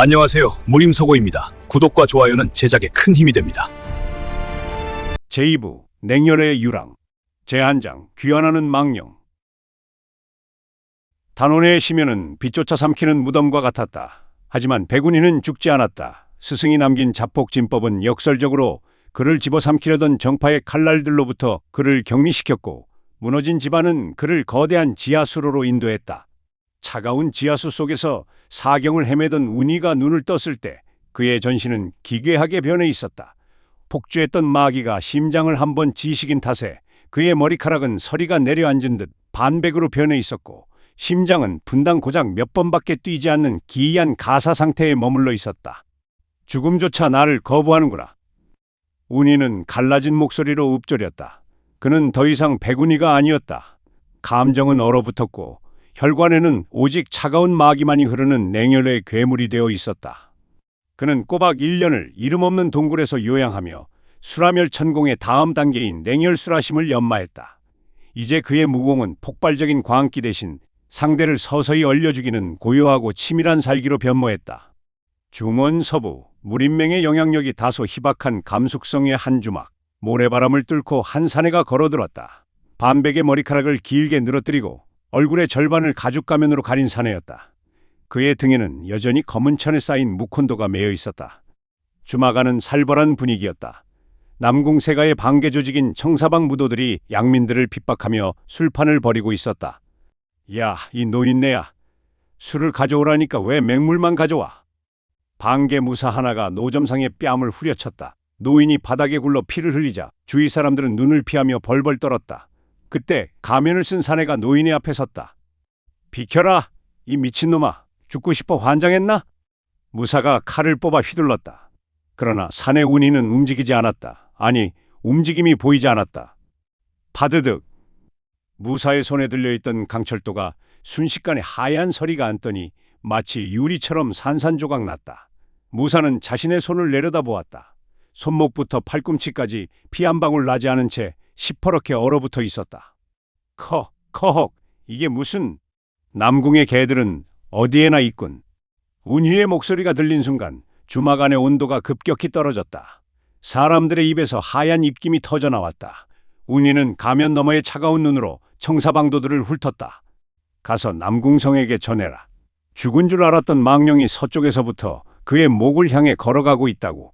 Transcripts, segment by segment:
안녕하세요. 무림서고입니다. 구독과 좋아요는 제작에 큰 힘이 됩니다. 제2부 냉혈의 유랑 제1장 귀환하는 망령. 단원의 심연은 빛조차 삼키는 무덤과 같았다. 하지만 백운이는 죽지 않았다. 스승이 남긴 자폭진법은 역설적으로 그를 집어삼키려던 정파의 칼날들로부터 그를 격리시켰고, 무너진 집안은 그를 거대한 지하수로로 인도했다. 차가운 지하수 속에서 사경을 헤매던 운이가 눈을 떴을 때 그의 전신은 기괴하게 변해 있었다. 폭주했던 마귀가 심장을 한번 지식인 탓에 그의 머리카락은 서리가 내려앉은 듯 반백으로 변해 있었고, 심장은 분당 고작 몇 번밖에 뛰지 않는 기이한 가사 상태에 머물러 있었다. 죽음조차 나를 거부하는구나. 운이는 갈라진 목소리로 읊조렸다. 그는 더 이상 백운이가 아니었다. 감정은 얼어붙었고 혈관에는 오직 차가운 마귀만이 흐르는 냉혈의 괴물이 되어 있었다. 그는 꼬박 1년을 이름 없는 동굴에서 요양하며 수라멸천공의 다음 단계인 냉혈수라심을 연마했다. 이제 그의 무공은 폭발적인 광기 대신 상대를 서서히 얼려 죽이는 고요하고 치밀한 살기로 변모했다. 중원 서부, 무림맹의 영향력이 다소 희박한 감숙성의 한 주막, 모래바람을 뚫고 한 사내가 걸어들었다. 반백의 머리카락을 길게 늘어뜨리고 얼굴의 절반을 가죽 가면으로 가린 사내였다. 그의 등에는 여전히 검은 천에 쌓인 묵혼도가 매여 있었다. 주막 안은 살벌한 분위기였다. 남궁세가의 반개 조직인 청사방 무도들이 양민들을 핍박하며 술판을 벌이고 있었다. 야, 이 노인네야. 술을 가져오라니까 왜 맹물만 가져와? 반개 무사 하나가 노점상의 뺨을 후려쳤다. 노인이 바닥에 굴러 피를 흘리자 주위 사람들은 눈을 피하며 벌벌 떨었다. 그때 가면을 쓴 사내가 노인의 앞에 섰다. 비켜라, 이 미친놈아. 죽고 싶어 환장했나? 무사가 칼을 뽑아 휘둘렀다. 그러나 사내 운이는 움직이지 않았다. 아니, 움직임이 보이지 않았다. 파드득. 무사의 손에 들려있던 강철도가 순식간에 하얀 서리가 앉더니 마치 유리처럼 산산조각 났다. 무사는 자신의 손을 내려다보았다. 손목부터 팔꿈치까지 피 한 방울 나지 않은 채 시퍼렇게 얼어붙어 있었다. 커헉, 이게 무슨... 남궁의 개들은 어디에나 있군. 운희의 목소리가 들린 순간 주막 안의 온도가 급격히 떨어졌다. 사람들의 입에서 하얀 입김이 터져나왔다. 운희는 가면 너머의 차가운 눈으로 청사방도들을 훑었다. 가서 남궁성에게 전해라. 죽은 줄 알았던 망령이 서쪽에서부터 그의 목을 향해 걸어가고 있다고.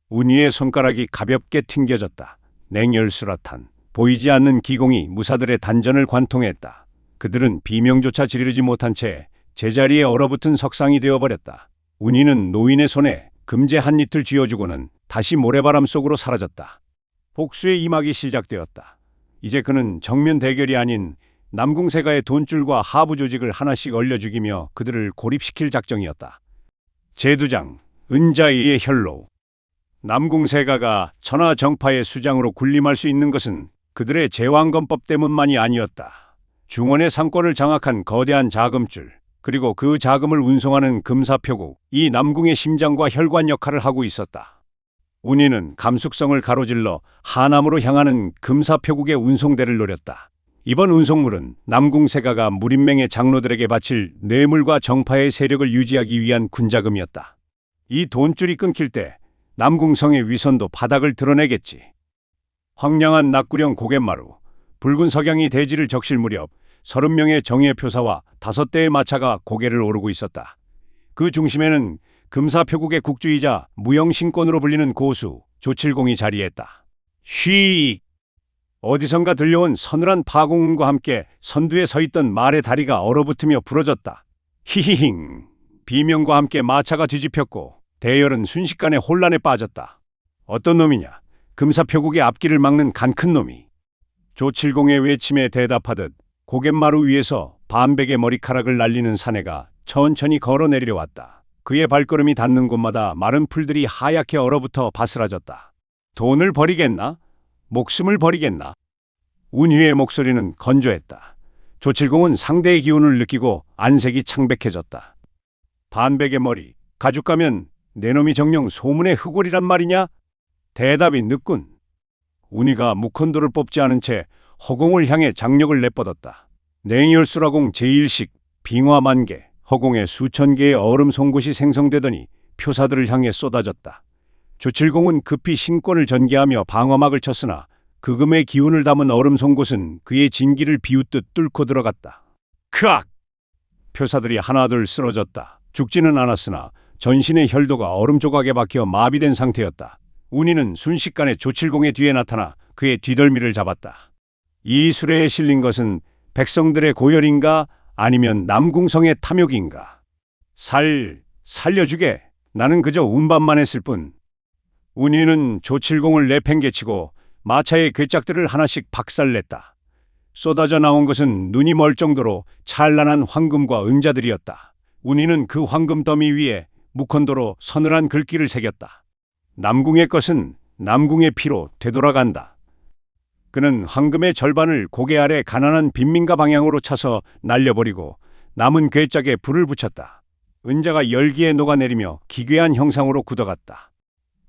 운희의 손가락이 가볍게 튕겨졌다. 냉혈수라탄, 보이지 않는 기공이 무사들의 단전을 관통했다. 그들은 비명조차 지르지 못한 채 제자리에 얼어붙은 석상이 되어버렸다. 운희는 노인의 손에 금제 한 이틀 쥐어주고는 다시 모래바람 속으로 사라졌다. 복수의 이막이 시작되었다. 이제 그는 정면 대결이 아닌 남궁세가의 돈줄과 하부 조직을 하나씩 얼려 죽이며 그들을 고립시킬 작정이었다. 제2장 은자이의 혈로. 남궁세가가 천하 정파의 수장으로 군림할 수 있는 것은 그들의 제왕건법 때문만이 아니었다. 중원의 상권을 장악한 거대한 자금줄, 그리고 그 자금을 운송하는 금사표국, 이 남궁의 심장과 혈관 역할을 하고 있었다. 운희는 감숙성을 가로질러 하남으로 향하는 금사표국의 운송대를 노렸다. 이번 운송물은 남궁세가가 무림맹의 장로들에게 바칠 뇌물과 정파의 세력을 유지하기 위한 군자금이었다. 이 돈줄이 끊길 때 남궁성의 위선도 바닥을 드러내겠지. 황량한 낙구령 고갯마루, 붉은 석양이 대지를 적실 무렵 30명의 정예 표사와 5대의 마차가 고개를 오르고 있었다. 그 중심에는 금사표국의 국주이자 무영신권으로 불리는 고수 조칠공이 자리했다. 쉬익! 어디선가 들려온 서늘한 파공음과 함께 선두에 서있던 말의 다리가 얼어붙으며 부러졌다. 히히힝! 비명과 함께 마차가 뒤집혔고 대열은 순식간에 혼란에 빠졌다. 어떤 놈이냐? 금사표국의 앞길을 막는 간큰 놈이. 조칠공의 외침에 대답하듯 고갯마루 위에서 반백의 머리카락을 날리는 사내가 천천히 걸어 내려왔다. 그의 발걸음이 닿는 곳마다 마른 풀들이 하얗게 얼어붙어 바스라졌다. 돈을 버리겠나? 목숨을 버리겠나? 운희의 목소리는 건조했다. 조칠공은 상대의 기운을 느끼고 안색이 창백해졌다. 반백의 머리, 가죽 가면 내 놈이 정녕 소문의 흑골이란 말이냐? 대답이 늦군. 운희가 묵혼도를 뽑지 않은 채 허공을 향해 장력을 내뻗었다. 냉혈수라공 제1식 빙화만개, 허공에 수천 개의 얼음 송곳이 생성되더니 표사들을 향해 쏟아졌다. 조칠공은 급히 신권을 전개하며 방어막을 쳤으나 극음의 기운을 담은 얼음 송곳은 그의 진기를 비웃듯 뚫고 들어갔다. 크악! 표사들이 하나둘 쓰러졌다. 죽지는 않았으나 전신의 혈도가 얼음 조각에 박혀 마비된 상태였다. 운이는 순식간에 조칠공의 뒤에 나타나 그의 뒤덜미를 잡았다. 이 수레에 실린 것은 백성들의 고열인가 아니면 남궁성의 탐욕인가? 살려주게. 나는 그저 운반만 했을 뿐. 운이는 조칠공을 내팽개치고 마차의 괴짝들을 하나씩 박살냈다. 쏟아져 나온 것은 눈이 멀 정도로 찬란한 황금과 은자들이었다. 운이는 그 황금 더미 위에 무컨도로 서늘한 글귀를 새겼다. 남궁의 것은 남궁의 피로 되돌아간다. 그는 황금의 절반을 고개 아래 가난한 빈민가 방향으로 차서 날려버리고 남은 괴짝에 불을 붙였다. 은자가 열기에 녹아내리며 기괴한 형상으로 굳어갔다.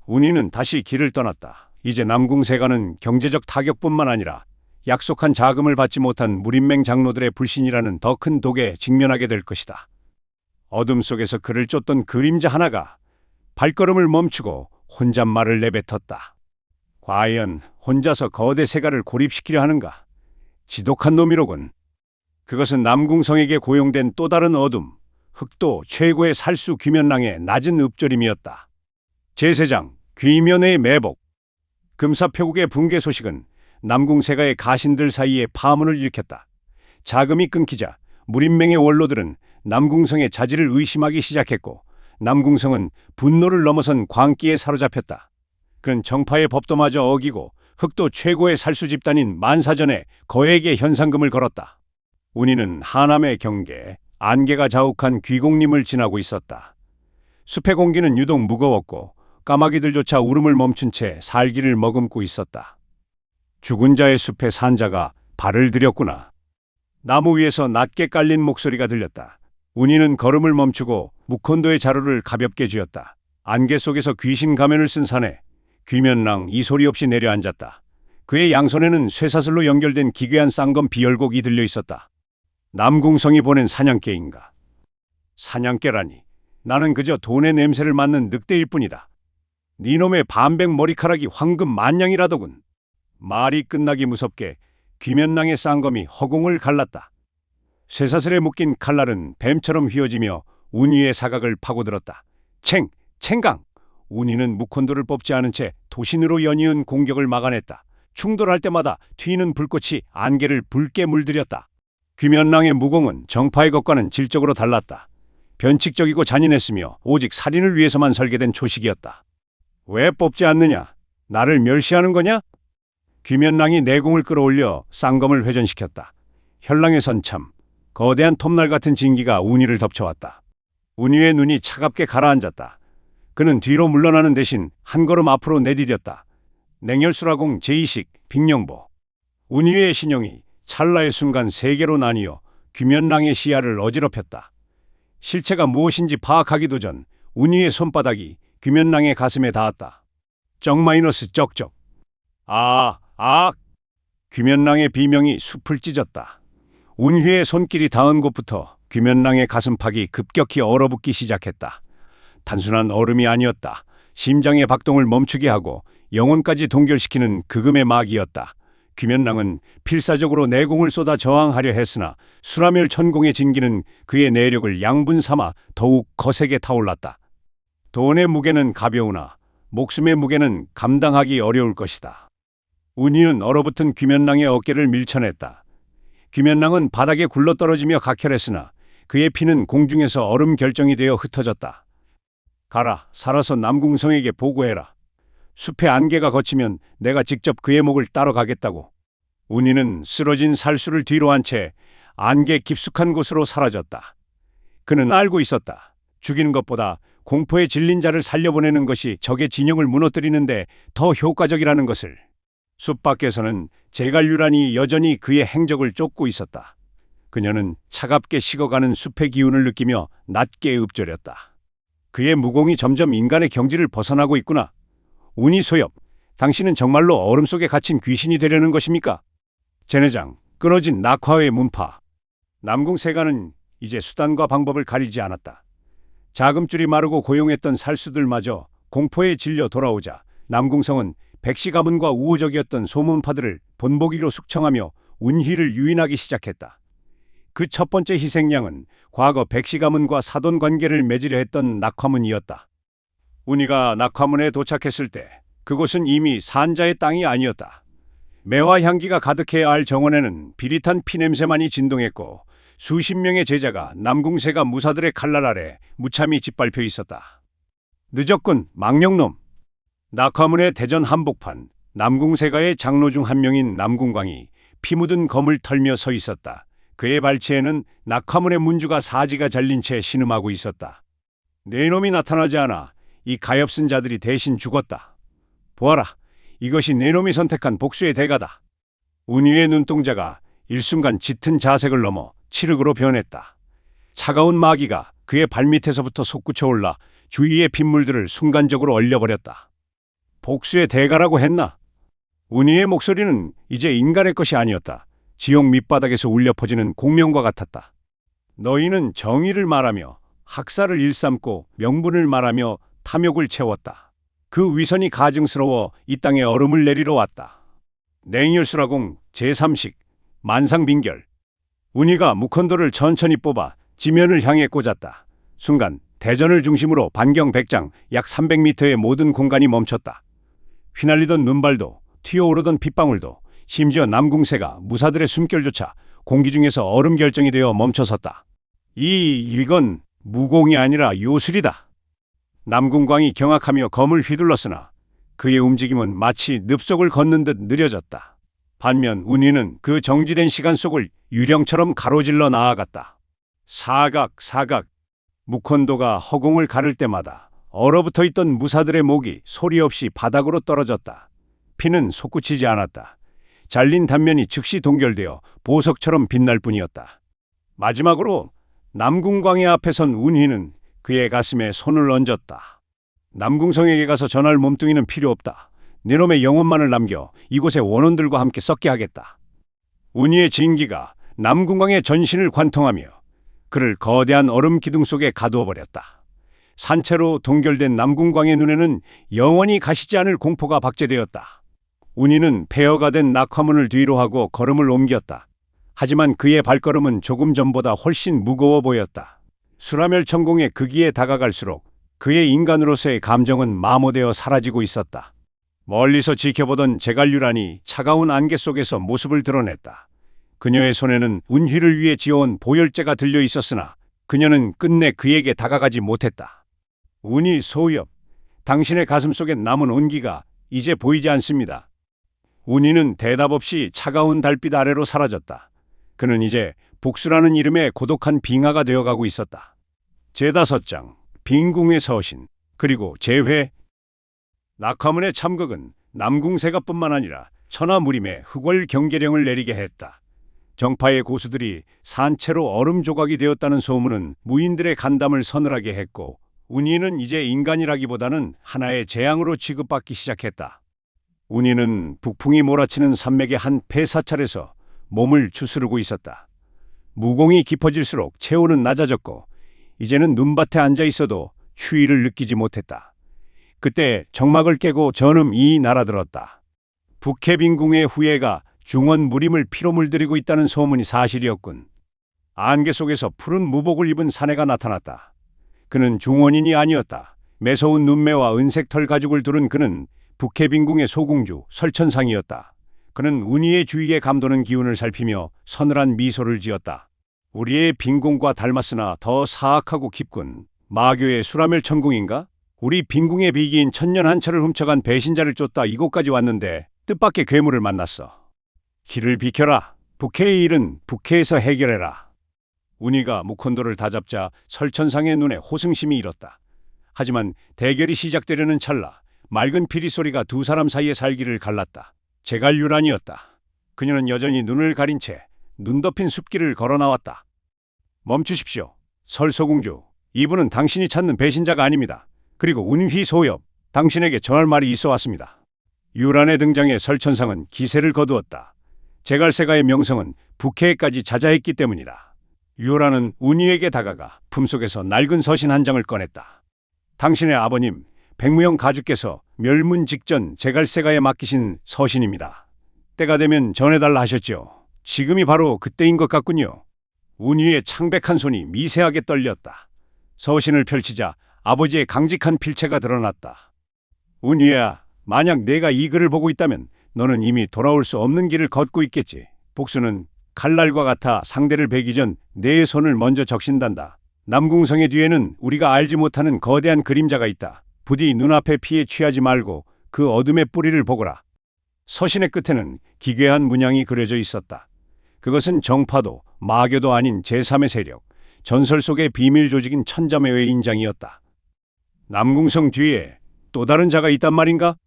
운이는 다시 길을 떠났다. 이제 남궁세가는 경제적 타격뿐만 아니라 약속한 자금을 받지 못한 무린맹 장로들의 불신이라는 더 큰 독에 직면하게 될 것이다. 어둠 속에서 그를 쫓던 그림자 하나가 발걸음을 멈추고 혼잣말을 내뱉었다. 과연 혼자서 거대 세가를 고립시키려 하는가? 지독한 놈이로군. 그것은 남궁성에게 고용된 또 다른 어둠, 흑도 최고의 살수 귀면랑의 낮은 읍조림이었다. 제세장, 귀면의 매복. 금사표국의 붕괴 소식은 남궁세가의 가신들 사이에 파문을 일으켰다. 자금이 끊기자 무린맹의 원로들은 남궁성의 자질을 의심하기 시작했고 남궁성은 분노를 넘어선 광기에 사로잡혔다. 그는 정파의 법도마저 어기고 흑도 최고의 살수 집단인 만사전에 거액의 현상금을 걸었다. 운이는 하남의 경계, 안개가 자욱한 귀곡림을 지나고 있었다. 숲의 공기는 유독 무거웠고 까마귀들조차 울음을 멈춘 채 살기를 머금고 있었다. 죽은 자의 숲에 산자가 발을 들였구나. 나무 위에서 낮게 깔린 목소리가 들렸다. 운이는 걸음을 멈추고 무콘도의 자루를 가볍게 쥐었다. 안개 속에서 귀신 가면을 쓴 사내, 귀면랑 이 소리 없이 내려앉았다. 그의 양손에는 쇠사슬로 연결된 기괴한 쌍검 비열곡이 들려 있었다. 남궁성이 보낸 사냥개인가? 사냥개라니. 나는 그저 돈의 냄새를 맡는 늑대일 뿐이다. 니놈의 반백 머리카락이 황금 만냥이라더군. 말이 끝나기 무섭게 귀면랑의 쌍검이 허공을 갈랐다. 쇠사슬에 묶인 칼날은 뱀처럼 휘어지며 운이의 사각을 파고들었다. 챙강! 운이는 무콘도를 뽑지 않은 채 도신으로 연이은 공격을 막아냈다. 충돌할 때마다 튀는 불꽃이 안개를 붉게 물들였다. 귀면랑의 무공은 정파의 것과는 질적으로 달랐다. 변칙적이고 잔인했으며 오직 살인을 위해서만 설계된 초식이었다. 왜 뽑지 않느냐? 나를 멸시하는 거냐? 귀면랑이 내공을 끌어올려 쌍검을 회전시켰다. 현랑의 선참, 거대한 톱날 같은 진기가 운이를 덮쳐왔다. 운이의 눈이 차갑게 가라앉았다. 그는 뒤로 물러나는 대신 한 걸음 앞으로 내디뎠다. 냉혈수라공 제2식 빅령보. 운이의 신용이 찰나의 순간 세 개로 나뉘어 귀면랑의 시야를 어지럽혔다. 실체가 무엇인지 파악하기도 전 운이의 손바닥이 귀면랑의 가슴에 닿았다. 쩍마이너스 쩍쩍. 귀면랑의 비명이 숲을 찢었다. 운휘의 손길이 닿은 곳부터 귀면랑의 가슴팍이 급격히 얼어붙기 시작했다. 단순한 얼음이 아니었다. 심장의 박동을 멈추게 하고 영혼까지 동결시키는 극음의 막이었다. 귀면랑은 필사적으로 내공을 쏟아 저항하려 했으나 수라멸 천공의 진기는 그의 내력을 양분 삼아 더욱 거세게 타올랐다. 돈의 무게는 가벼우나 목숨의 무게는 감당하기 어려울 것이다. 운이는 얼어붙은 귀면랑의 어깨를 밀쳐냈다. 귀면랑은 바닥에 굴러떨어지며 각혈했으나 그의 피는 공중에서 얼음 결정이 되어 흩어졌다. 가라, 살아서 남궁성에게 보고해라. 숲의 안개가 걷히면 내가 직접 그의 목을 따러 가겠다고. 운이는 쓰러진 살수를 뒤로 한 채 안개 깊숙한 곳으로 사라졌다. 그는 알고 있었다. 죽이는 것보다 공포에 질린 자를 살려보내는 것이 적의 진영을 무너뜨리는데 더 효과적이라는 것을. 숲 밖에서는 제갈류란이 여전히 그의 행적을 쫓고 있었다. 그녀는 차갑게 식어가는 숲의 기운을 느끼며 낮게 읊조렸다. 그의 무공이 점점 인간의 경지를 벗어나고 있구나. 운이 소엽, 당신은 정말로 얼음 속에 갇힌 귀신이 되려는 것입니까? 제내장, 끊어진 낙화의 문파. 남궁세가는 이제 수단과 방법을 가리지 않았다. 자금줄이 마르고 고용했던 살수들마저 공포에 질려 돌아오자 남궁성은 백씨 가문과 우호적이었던 소문파들을 본보기로 숙청하며 운희를 유인하기 시작했다. 그 첫 번째 희생양은 과거 백씨 가문과 사돈 관계를 맺으려 했던 낙화문이었다. 운희가 낙화문에 도착했을 때 그곳은 이미 산자의 땅이 아니었다. 매화 향기가 가득해야 할 정원에는 비릿한 피냄새만이 진동했고 수십 명의 제자가 남궁세가 무사들의 칼날 아래 무참히 짓밟혀 있었다. 늦었군, 망령놈. 낙화문의 대전 한복판, 남궁세가의 장로 중 한 명인 남궁광이 피 묻은 검을 털며 서 있었다. 그의 발치에는 낙화문의 문주가 사지가 잘린 채 신음하고 있었다. 네 놈이 나타나지 않아 이 가엾은 자들이 대신 죽었다. 보아라, 이것이 네 놈이 선택한 복수의 대가다. 운위의 눈동자가 일순간 짙은 자색을 넘어 칠흑으로 변했다. 차가운 마귀가 그의 발밑에서부터 솟구쳐 올라 주위의 빗물들을 순간적으로 얼려버렸다. 복수의 대가라고 했나? 운위의 목소리는 이제 인간의 것이 아니었다. 지옥 밑바닥에서 울려 퍼지는 공명과 같았다. 너희는 정의를 말하며 학살을 일삼고 명분을 말하며 탐욕을 채웠다. 그 위선이 가증스러워 이 땅에 얼음을 내리러 왔다. 냉혈수라공 제3식 만상빙결. 운위가 무컨도를 천천히 뽑아 지면을 향해 꽂았다. 순간 대전을 중심으로 반경 100장 약 300m의 모든 공간이 멈췄다. 휘날리던 눈발도 튀어오르던 핏방울도 심지어 남궁세가 무사들의 숨결조차 공기 중에서 얼음 결정이 되어 멈춰섰다. 이건 무공이 아니라 요술이다. 남궁광이 경악하며 검을 휘둘렀으나 그의 움직임은 마치 늪속을 걷는 듯 느려졌다. 반면 운위는 그 정지된 시간 속을 유령처럼 가로질러 나아갔다. 사각. 무컨도가 허공을 가를 때마다 얼어붙어 있던 무사들의 목이 소리 없이 바닥으로 떨어졌다. 피는 솟구치지 않았다. 잘린 단면이 즉시 동결되어 보석처럼 빛날 뿐이었다. 마지막으로 남궁광의 앞에 선 운희는 그의 가슴에 손을 얹었다. 남궁성에게 가서 전할 몸뚱이는 필요 없다. 네 놈의 영혼만을 남겨 이곳의 원혼들과 함께 썩게 하겠다. 운희의 진기가 남궁광의 전신을 관통하며 그를 거대한 얼음 기둥 속에 가두어 버렸다. 산채로 동결된 남궁광의 눈에는 영원히 가시지 않을 공포가 박제되었다. 운희는 폐허가 된 낙화문을 뒤로 하고 걸음을 옮겼다. 하지만 그의 발걸음은 조금 전보다 훨씬 무거워 보였다. 수라멸 천공의 극기에 다가갈수록 그의 인간으로서의 감정은 마모되어 사라지고 있었다. 멀리서 지켜보던 제갈류란이 차가운 안개 속에서 모습을 드러냈다. 그녀의 손에는 운희를 위해 지어온 보혈제가 들려 있었으나 그녀는 끝내 그에게 다가가지 못했다. 운희 소엽, 당신의 가슴 속에 남은 온기가 이제 보이지 않습니다. 운희는 대답 없이 차가운 달빛 아래로 사라졌다. 그는 이제 복수라는 이름의 고독한 빙하가 되어가고 있었다. 제5장 빈궁의 서신 그리고 재회. 낙화문의 참극은 남궁세가 뿐만 아니라 천하무림에 흑월 경계령을 내리게 했다. 정파의 고수들이 산채로 얼음 조각이 되었다는 소문은 무인들의 간담을 서늘하게 했고 운희는 이제 인간이라기보다는 하나의 재앙으로 취급받기 시작했다. 운희는 북풍이 몰아치는 산맥의 한 폐사찰에서 몸을 추스르고 있었다. 무공이 깊어질수록 체온은 낮아졌고 이제는 눈밭에 앉아 있어도 추위를 느끼지 못했다. 그때 정막을 깨고 전음이 날아들었다. 북해빈궁의 후예가 중원 무림을 피로 물들이고 있다는 소문이 사실이었군. 안개 속에서 푸른 무복을 입은 사내가 나타났다. 그는 중원인이 아니었다. 매서운 눈매와 은색 털 가죽을 두른 그는 북해빈궁의 소궁주 설천상이었다. 그는 운희의 주위에 감도는 기운을 살피며 서늘한 미소를 지었다. 우리의 빈궁과 닮았으나 더 사악하고 깊군. 마교의 수라멜 천궁인가? 우리 빈궁의 비기인 천년 한철을 훔쳐간 배신자를 쫓다 이곳까지 왔는데 뜻밖의 괴물을 만났어. 길을 비켜라. 북해의 일은 북해에서 해결해라. 운희가 무컨도를 다잡자 설천상의 눈에 호승심이 일었다. 하지만 대결이 시작되려는 찰나 맑은 피리 소리가 두 사람 사이의 살기를 갈랐다. 제갈유란이었다. 그녀는 여전히 눈을 가린 채 눈 덮인 숲길을 걸어 나왔다. 멈추십시오. 설소공주, 이분은 당신이 찾는 배신자가 아닙니다. 그리고 운휘 소엽, 당신에게 전할 말이 있어 왔습니다. 유란의 등장에 설천상은 기세를 거두었다. 제갈세가의 명성은 북해에까지 자자했기 때문이다. 유라는 운이에게 다가가 품속에서 낡은 서신 한 장을 꺼냈다. 당신의 아버님 백무영 가주께서 멸문 직전 제갈세가에 맡기신 서신입니다. 때가 되면 전해달라 하셨죠. 지금이 바로 그때인 것 같군요. 운이의 창백한 손이 미세하게 떨렸다. 서신을 펼치자 아버지의 강직한 필체가 드러났다. 운이야, 만약 내가 이 글을 보고 있다면 너는 이미 돌아올 수 없는 길을 걷고 있겠지. 복수는 칼날과 같아 상대를 베기 전 내 손을 먼저 적신단다. 남궁성의 뒤에는 우리가 알지 못하는 거대한 그림자가 있다. 부디 눈앞에 피해 취하지 말고 그 어둠의 뿌리를 보거라. 서신의 끝에는 기괴한 문양이 그려져 있었다. 그것은 정파도 마교도 아닌 제3의 세력, 전설 속의 비밀 조직인 천자매의 인장이었다. 남궁성 뒤에 또 다른 자가 있단 말인가?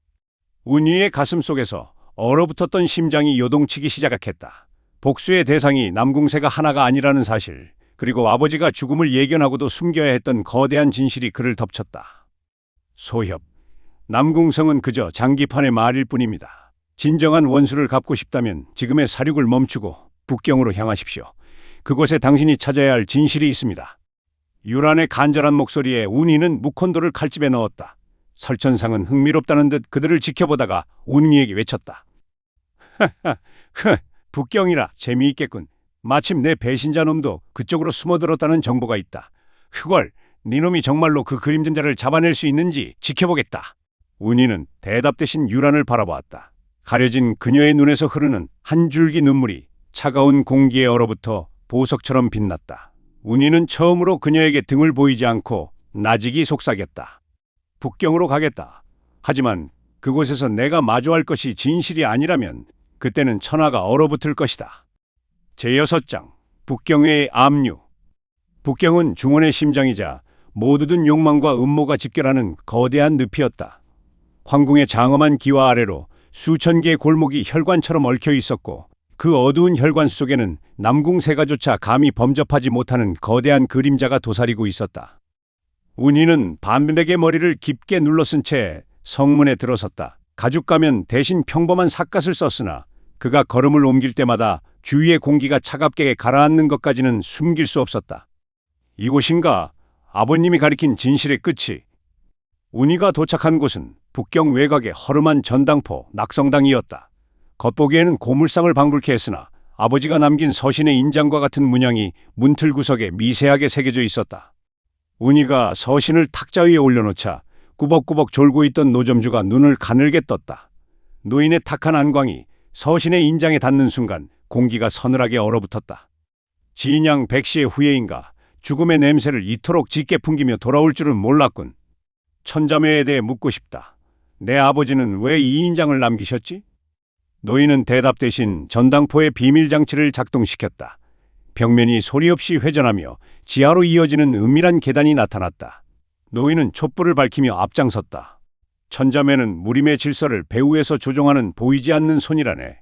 운이의 가슴 속에서 얼어붙었던 심장이 요동치기 시작했다. 복수의 대상이 남궁세가 하나가 아니라는 사실, 그리고 아버지가 죽음을 예견하고도 숨겨야 했던 거대한 진실이 그를 덮쳤다. 소협, 남궁성은 그저 장기판의 말일 뿐입니다. 진정한 원수를 갚고 싶다면 지금의 사륙을 멈추고 북경으로 향하십시오. 그곳에 당신이 찾아야 할 진실이 있습니다. 유란의 간절한 목소리에 운이는 묵헌도를 칼집에 넣었다. 설천상은 흥미롭다는 듯 그들을 지켜보다가 운이에게 외쳤다. 하하흐, 북경이라 재미있겠군. 마침 내 배신자 놈도 그쪽으로 숨어들었다는 정보가 있다. 흑월, 니놈이 정말로 그 그림전자를 잡아낼 수 있는지 지켜보겠다. 운이는 대답 대신 유란을 바라보았다. 가려진 그녀의 눈에서 흐르는 한 줄기 눈물이 차가운 공기에 얼어붙어 보석처럼 빛났다. 운이는 처음으로 그녀에게 등을 보이지 않고 나직이 속삭였다. 북경으로 가겠다. 하지만 그곳에서 내가 마주할 것이 진실이 아니라면 그때는 천하가 얼어붙을 것이다. 제6장 북경의 압류. 북경은 중원의 심장이자 모두든 욕망과 음모가 집결하는 거대한 늪이었다. 황궁의 장엄한 기와 아래로 수천 개의 골목이 혈관처럼 얽혀 있었고 그 어두운 혈관 속에는 남궁세가조차 감히 범접하지 못하는 거대한 그림자가 도사리고 있었다. 운이는 반백의 머리를 깊게 눌러쓴 채 성문에 들어섰다. 가죽 가면 대신 평범한 삿갓을 썼으나 그가 걸음을 옮길 때마다 주위의 공기가 차갑게 가라앉는 것까지는 숨길 수 없었다. 이곳인가? 아버님이 가리킨 진실의 끝이. 운이가 도착한 곳은 북경 외곽의 허름한 전당포 낙성당이었다. 겉보기에는 고물상을 방불케 했으나 아버지가 남긴 서신의 인장과 같은 문양이 문틀 구석에 미세하게 새겨져 있었다. 운이가 서신을 탁자 위에 올려놓자 꾸벅꾸벅 졸고 있던 노점주가 눈을 가늘게 떴다. 노인의 탁한 안광이 서신의 인장에 닿는 순간 공기가 서늘하게 얼어붙었다. 진양 백시의 후예인가 죽음의 냄새를 이토록 짙게 풍기며 돌아올 줄은 몰랐군. 천자매에 대해 묻고 싶다. 내 아버지는 왜 이 인장을 남기셨지? 노인은 대답 대신 전당포의 비밀장치를 작동시켰다. 벽면이 소리 없이 회전하며 지하로 이어지는 은밀한 계단이 나타났다. 노인은 촛불을 밝히며 앞장섰다. 천자매는 무림의 질서를 배후에서 조종하는 보이지 않는 손이라네.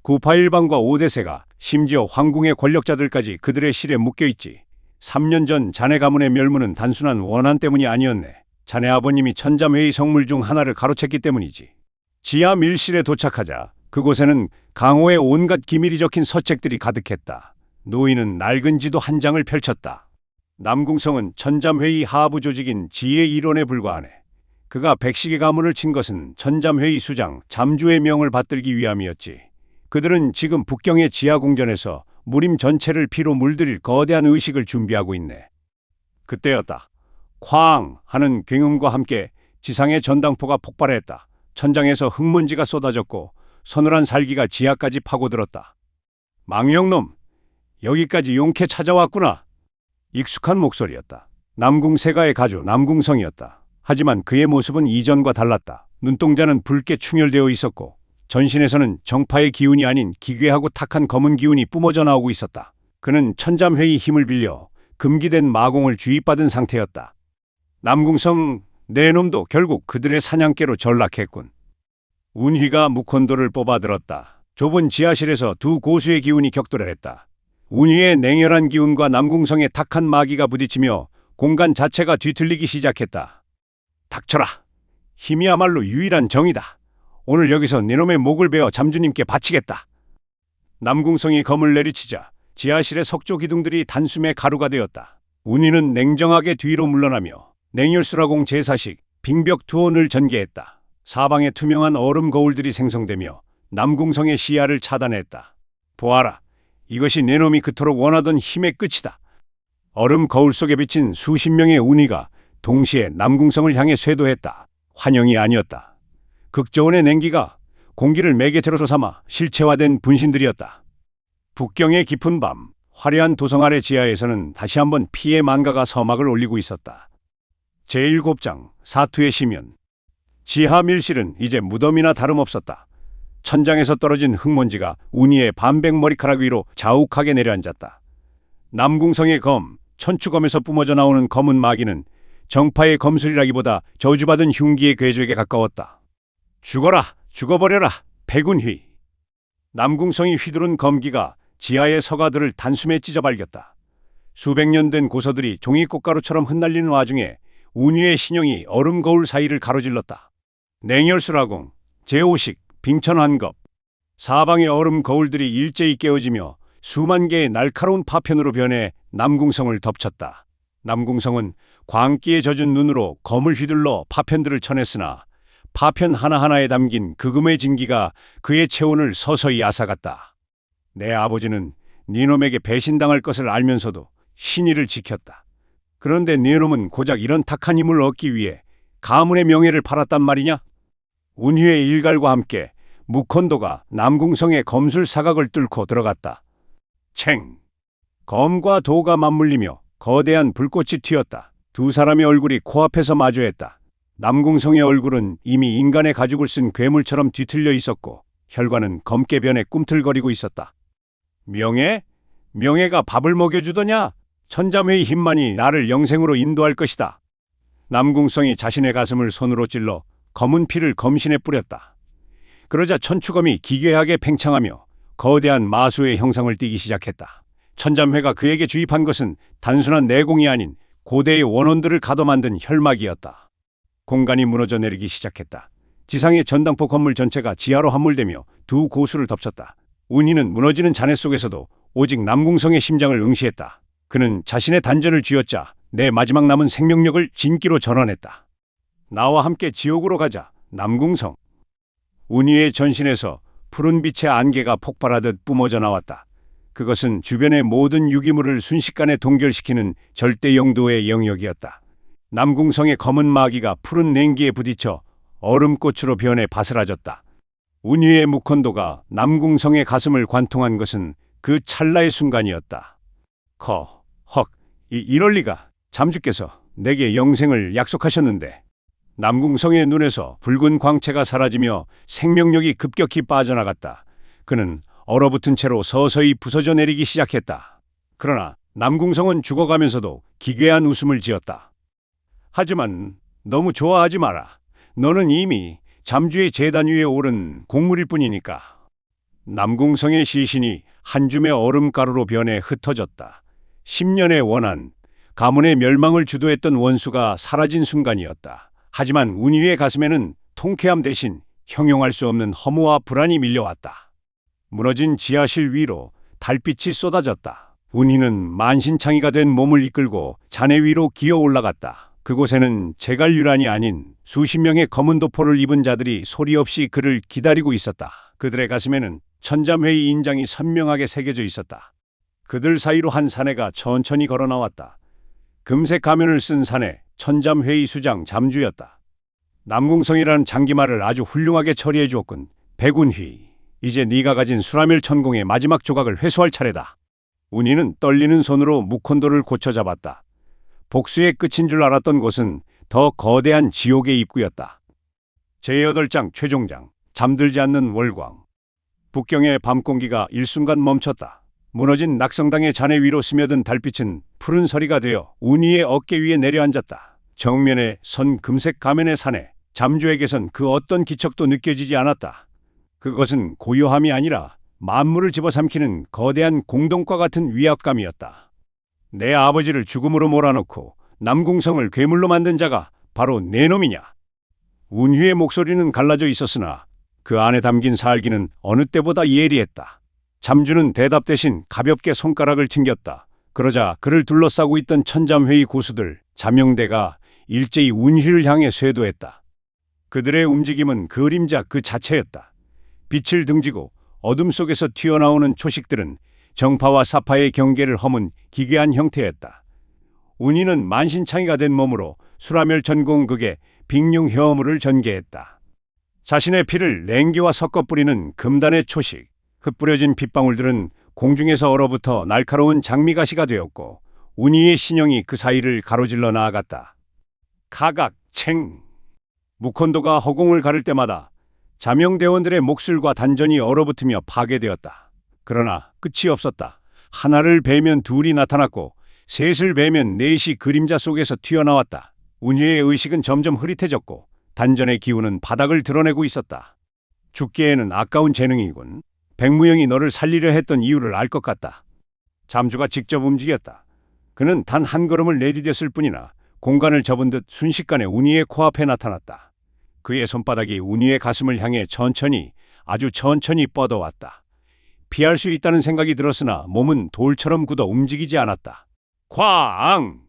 구파일방과 오대세가 심지어 황궁의 권력자들까지 그들의 실에 묶여있지. 3년 전 자네 가문의 멸문은 단순한 원한 때문이 아니었네. 자네 아버님이 천잠회의 성물 중 하나를 가로챘기 때문이지. 지하 밀실에 도착하자 그곳에는 강호의 온갖 기밀이 적힌 서책들이 가득했다. 노인은 낡은 지도 한 장을 펼쳤다. 남궁성은 천잠회의 하부 조직인 지의 일원에 불과하네. 그가 백식의 가문을 친 것은 천잠회의 수장 잠주의 명을 받들기 위함이었지. 그들은 지금 북경의 지하 궁전에서 무림 전체를 피로 물들일 거대한 의식을 준비하고 있네. 그때였다. 쾅 하는 굉음과 함께 지상의 전당포가 폭발했다. 천장에서 흙먼지가 쏟아졌고 서늘한 살기가 지하까지 파고들었다. 망령놈, 여기까지 용케 찾아왔구나. 익숙한 목소리였다. 남궁세가의 가주 남궁성이었다. 하지만 그의 모습은 이전과 달랐다. 눈동자는 붉게 충혈되어 있었고 전신에서는 정파의 기운이 아닌 기괴하고 탁한 검은 기운이 뿜어져 나오고 있었다. 그는 천잠회의 힘을 빌려 금기된 마공을 주입받은 상태였다. 남궁성, 내 놈도 결국 그들의 사냥개로 전락했군. 운휘가 묵헌도를 뽑아들었다. 좁은 지하실에서 두 고수의 기운이 격돌했다. 운휘의 냉혈한 기운과 남궁성의 탁한 마기가 부딪히며 공간 자체가 뒤틀리기 시작했다. 닥쳐라. 힘이야말로 유일한 정이다. 오늘 여기서 네놈의 목을 베어 잠주님께 바치겠다. 남궁성이 검을 내리치자 지하실의 석조 기둥들이 단숨에 가루가 되었다. 운이는 냉정하게 뒤로 물러나며 냉열수라공 제사식 빙벽 투혼을 전개했다. 사방에 투명한 얼음 거울들이 생성되며 남궁성의 시야를 차단했다. 보아라, 이것이 내 놈이 그토록 원하던 힘의 끝이다. 얼음 거울 속에 비친 수십 명의 운이가 동시에 남궁성을 향해 쇄도했다. 환영이 아니었다. 극저온의 냉기가 공기를 매개체로 삼아 실체화된 분신들이었다. 북경의 깊은 밤, 화려한 도성 아래 지하에서는 다시 한번 피의 만가가 서막을 올리고 있었다. 제7장 사투의 시면. 지하 밀실은 이제 무덤이나 다름없었다. 천장에서 떨어진 흙먼지가 운이의 반백 머리카락 위로 자욱하게 내려앉았다. 남궁성의 검, 천추검에서 뿜어져 나오는 검은 마기는 정파의 검술이라기보다 저주받은 흉기의 궤적에 가까웠다. 죽어라, 죽어버려라, 백운휘. 남궁성이 휘두른 검기가 지하의 서가들을 단숨에 찢어발겼다. 수백 년 된 고서들이 종이꽃가루처럼 흩날리는 와중에 운위의 신형이 얼음 거울 사이를 가로질렀다. 냉열수라공, 제5식, 빙천환겁. 사방의 얼음 거울들이 일제히 깨어지며 수만 개의 날카로운 파편으로 변해 남궁성을 덮쳤다. 남궁성은 광기에 젖은 눈으로 검을 휘둘러 파편들을 쳐냈으나 파편 하나하나에 담긴 극음의 진기가 그의 체온을 서서히 앗아갔다. 내 아버지는 네놈에게 배신당할 것을 알면서도 신의를 지켰다. 그런데 네놈은 고작 이런 탁한 힘을 얻기 위해 가문의 명예를 팔았단 말이냐? 운휘의 일갈과 함께 묵헌도가 남궁성의 검술 사각을 뚫고 들어갔다. 챙! 검과 도가 맞물리며 거대한 불꽃이 튀었다. 두 사람의 얼굴이 코앞에서 마주했다. 남궁성의 얼굴은 이미 인간의 가죽을 쓴 괴물처럼 뒤틀려 있었고 혈관은 검게 변해 꿈틀거리고 있었다. 명예? 명예가 밥을 먹여주더냐? 천잠회의 힘만이 나를 영생으로 인도할 것이다. 남궁성이 자신의 가슴을 손으로 찔러 검은 피를 검신에 뿌렸다. 그러자 천추검이 기괴하게 팽창하며 거대한 마수의 형상을 띠기 시작했다. 천잠회가 그에게 주입한 것은 단순한 내공이 아닌 고대의 원혼들을 가둬만든 혈막이었다. 공간이 무너져 내리기 시작했다. 지상의 전당포 건물 전체가 지하로 함몰되며 두 고수를 덮쳤다. 운희는 무너지는 잔해 속에서도 오직 남궁성의 심장을 응시했다. 그는 자신의 단전을 쥐었자 내 마지막 남은 생명력을 진기로 전환했다. 나와 함께 지옥으로 가자, 남궁성. 운희의 전신에서 푸른 빛의 안개가 폭발하듯 뿜어져 나왔다. 그것은 주변의 모든 유기물을 순식간에 동결시키는 절대 영도의 영역이었다. 남궁성의 검은 마기가 푸른 냉기에 부딪혀 얼음꽃으로 변해 바스라졌다. 운위의 묵헌도가 남궁성의 가슴을 관통한 것은 그 찰나의 순간이었다. 이럴 리가. 잠주께서 내게 영생을 약속하셨는데. 남궁성의 눈에서 붉은 광채가 사라지며 생명력이 급격히 빠져나갔다. 그는 얼어붙은 채로 서서히 부서져 내리기 시작했다. 그러나 남궁성은 죽어가면서도 기괴한 웃음을 지었다. 하지만 너무 좋아하지 마라. 너는 이미 잠주의 제단 위에 오른 곡물일 뿐이니까. 남궁성의 시신이 한 줌의 얼음가루로 변해 흩어졌다. 10년의 원한, 가문의 멸망을 주도했던 원수가 사라진 순간이었다. 하지만 운위의 가슴에는 통쾌함 대신 형용할 수 없는 허무와 불안이 밀려왔다. 무너진 지하실 위로 달빛이 쏟아졌다. 운위는 만신창이가 된 몸을 이끌고 잔해 위로 기어 올라갔다. 그곳에는 제갈유란이 아닌 수십 명의 검은 도포를 입은 자들이 소리 없이 그를 기다리고 있었다. 그들의 가슴에는 천잠회의 인장이 선명하게 새겨져 있었다. 그들 사이로 한 사내가 천천히 걸어 나왔다. 금색 가면을 쓴 사내, 천잠회의 수장 잠주였다. 남궁성이라는 장기말을 아주 훌륭하게 처리해 주었군. 백운휘, 이제 네가 가진 수라멸 천공의 마지막 조각을 회수할 차례다. 운이는 떨리는 손으로 묵헌도를 고쳐 잡았다. 복수의 끝인 줄 알았던 곳은 더 거대한 지옥의 입구였다. 제8장 최종장, 잠들지 않는 월광. 북경의 밤공기가 일순간 멈췄다. 무너진 낙성당의 잔해 위로 스며든 달빛은 푸른 서리가 되어 운이의 어깨 위에 내려앉았다. 정면에 선 금색 가면의 사내, 잠주에게선 그 어떤 기척도 느껴지지 않았다. 그것은 고요함이 아니라 만물을 집어삼키는 거대한 공동과 같은 위압감이었다. 내 아버지를 죽음으로 몰아넣고 남궁성을 괴물로 만든 자가 바로 내 놈이냐? 운휘의 목소리는 갈라져 있었으나 그 안에 담긴 살기는 어느 때보다 예리했다. 잠주는 대답 대신 가볍게 손가락을 튕겼다. 그러자 그를 둘러싸고 있던 천잠회의 고수들, 자명대가 일제히 운희를 향해 쇄도했다. 그들의 움직임은 그림자 그 자체였다. 빛을 등지고 어둠 속에서 튀어나오는 초식들은 정파와 사파의 경계를 허문 기괴한 형태였다. 운희는 만신창이가 된 몸으로 수라멸 전공극에 빅룡 혀물을 전개했다. 자신의 피를 랭기와 섞어 뿌리는 금단의 초식, 흩뿌려진 핏방울들은 공중에서 얼어붙어 날카로운 장미가시가 되었고 운희의 신형이 그 사이를 가로질러 나아갔다. 가각, 챙! 무콘도가 허공을 가를 때마다 자명대원들의 목술과 단전이 얼어붙으며 파괴되었다. 그러나 끝이 없었다. 하나를 베면 둘이 나타났고 셋을 베면 넷이 그림자 속에서 튀어나왔다. 운희의 의식은 점점 흐릿해졌고 단전의 기운은 바닥을 드러내고 있었다. 죽기에는 아까운 재능이군. 백무영이 너를 살리려 했던 이유를 알 것 같다. 잠주가 직접 움직였다. 그는 단 한 걸음을 내디뎠을 뿐이나 공간을 접은 듯 순식간에 운희의 코앞에 나타났다. 그의 손바닥이 운희의 가슴을 향해 천천히, 아주 천천히 뻗어왔다. 피할 수 있다는 생각이 들었으나 몸은 돌처럼 굳어 움직이지 않았다. 쾅!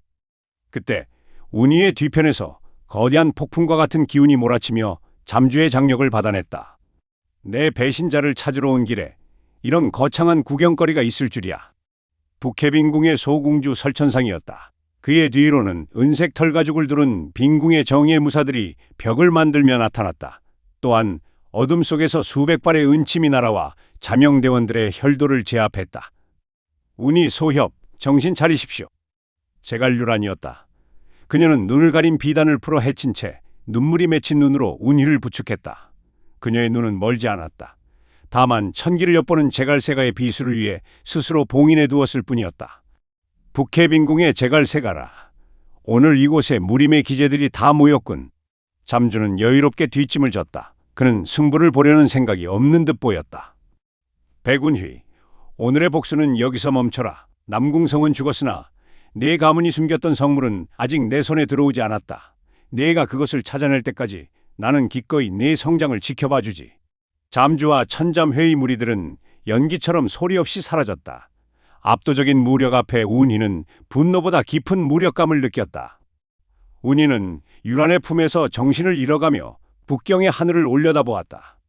그때 운희의 뒤편에서 거대한 폭풍과 같은 기운이 몰아치며 잠주의 장력을 받아냈다. 내 배신자를 찾으러 온 길에 이런 거창한 구경거리가 있을 줄이야. 북해빈궁의 소궁주 설천상이었다. 그의 뒤로는 은색 털가죽을 두른 빈궁의 정예 무사들이 벽을 만들며 나타났다. 또한 어둠 속에서 수백 발의 은침이 날아와 자명대원들의 혈도를 제압했다. 운희 소협, 정신 차리십시오. 제갈류란이었다. 그녀는 눈을 가린 비단을 풀어 헤친 채 눈물이 맺힌 눈으로 운희를 부축했다. 그녀의 눈은 멀지 않았다. 다만 천기를 엿보는 제갈세가의 비수를 위해 스스로 봉인해 두었을 뿐이었다. 북해빈궁의 제갈세가라. 오늘 이곳에 무림의 기재들이 다 모였군. 잠주는 여유롭게 뒷짐을 졌다. 그는 승부를 보려는 생각이 없는 듯 보였다. 백운휘, 오늘의 복수는 여기서 멈춰라. 남궁성은 죽었으나 네 가문이 숨겼던 성물은 아직 내 손에 들어오지 않았다. 네가 그것을 찾아낼 때까지 나는 기꺼이 네 성장을 지켜봐 주지. 잠주와 천잠회의 무리들은 연기처럼 소리 없이 사라졌다. 압도적인 무력 앞에 운희는 분노보다 깊은 무력감을 느꼈다. 운희는 유란의 품에서 정신을 잃어가며 북경의 하늘을 올려다보았다.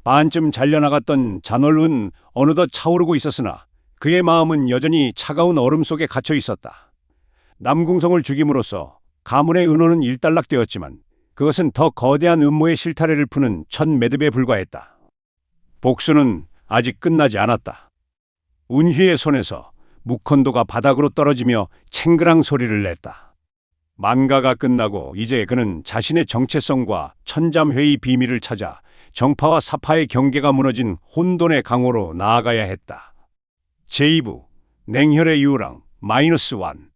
반쯤 잘려나갔던 잔월은 어느덧 차오르고 있었으나 그의 마음은 여전히 차가운 얼음 속에 갇혀 있었다. 남궁성을 죽임으로써 가문의 은호는 일단락되었지만 그것은 더 거대한 음모의 실타래를 푸는 첫 매듭에 불과했다. 복수는 아직 끝나지 않았다. 운희의 손에서 무콘도가 바닥으로 떨어지며 챙그랑 소리를 냈다. 만가가 끝나고 이제 그는 자신의 정체성과 천잠회의 비밀을 찾아 정파와 사파의 경계가 무너진 혼돈의 강호로 나아가야 했다. 제2부 냉혈의 유랑 -1